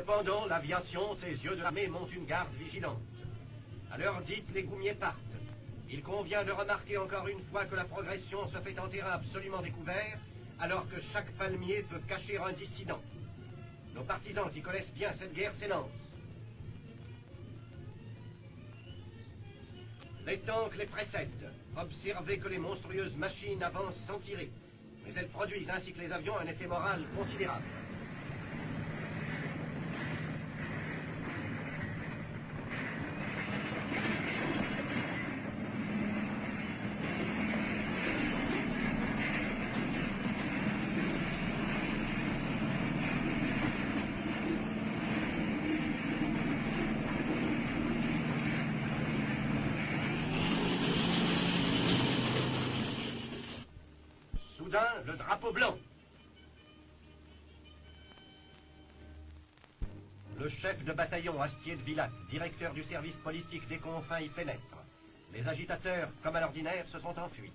Cependant, l'aviation, ses yeux de l'armée montent une garde vigilante. À l'heure dite, les goumiers partent. Il convient de remarquer encore une fois que la progression se fait en terrain absolument découvert, alors que chaque palmier peut cacher un dissident. Nos partisans qui connaissent bien cette guerre s'élancent. Les tanks les précèdent. Observez que les monstrueuses machines avancent sans tirer. Mais elles produisent ainsi que les avions un effet moral considérable. Soudain, le drapeau blanc. Le chef de bataillon Astier de Villatte, directeur du service politique des confins, y pénètre. Les agitateurs, comme à l'ordinaire, se sont enfuis.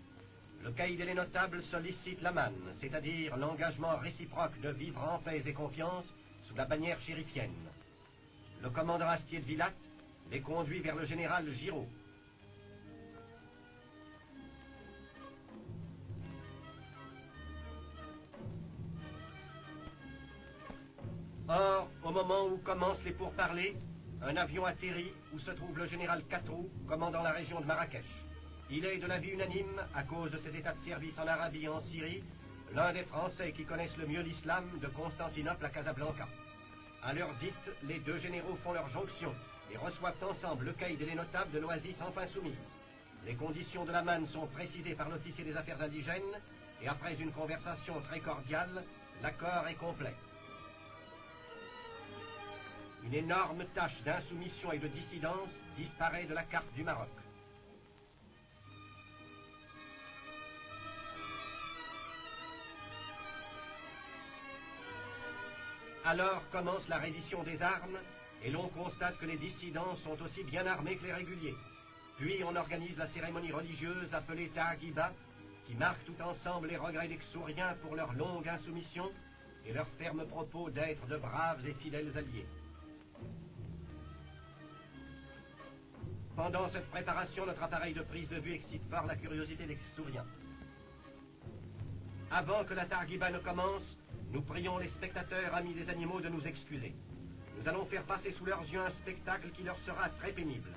Le caïd et les notables sollicitent la manne, c'est-à-dire l'engagement réciproque de vivre en paix et confiance sous la bannière chérifienne. Le commandant Astier de Villatte les conduit vers le général Giraud. Or, au moment où commencent les pourparlers, un avion atterrit où se trouve le général Catrou, commandant la région de Marrakech. Il est de l'avis unanime, à cause de ses états de service en Arabie et en Syrie, l'un des Français qui connaissent le mieux l'islam de Constantinople à Casablanca. À l'heure dite, les deux généraux font leur jonction et reçoivent ensemble le caïd et les notables de l'Oasis enfin soumise. Les conditions de la manne sont précisées par l'officier des affaires indigènes et après une conversation très cordiale, l'accord est complet. Une énorme tache d'insoumission et de dissidence disparaît de la carte du Maroc. Alors commence la reddition des armes et l'on constate que les dissidents sont aussi bien armés que les réguliers. Puis on organise la cérémonie religieuse appelée Ta'agiba, qui marque tout ensemble les regrets des Ksouriens pour leur longue insoumission et leur ferme propos d'être de braves et fidèles alliés. Pendant cette préparation, notre appareil de prise de vue excite fort la curiosité des Ksouriens. Avant que la Targhiba ne commence, nous prions les spectateurs amis des animaux de nous excuser. Nous allons faire passer sous leurs yeux un spectacle qui leur sera très pénible.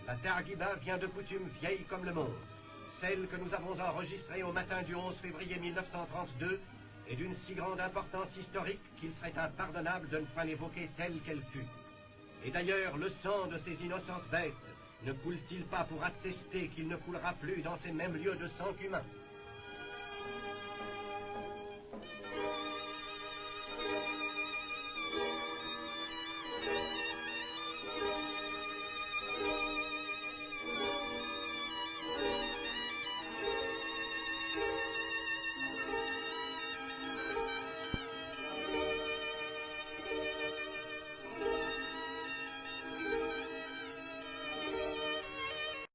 La Targhiba vient de coutume vieille comme le monde. Celle que nous avons enregistrée au matin du 11 février 1932 est d'une si grande importance historique qu'il serait impardonnable de ne pas l'évoquer telle qu'elle fut. Et d'ailleurs, le sang de ces innocentes bêtes ne coule-t-il pas pour attester qu'il ne coulera plus dans ces mêmes lieux de sang humain ?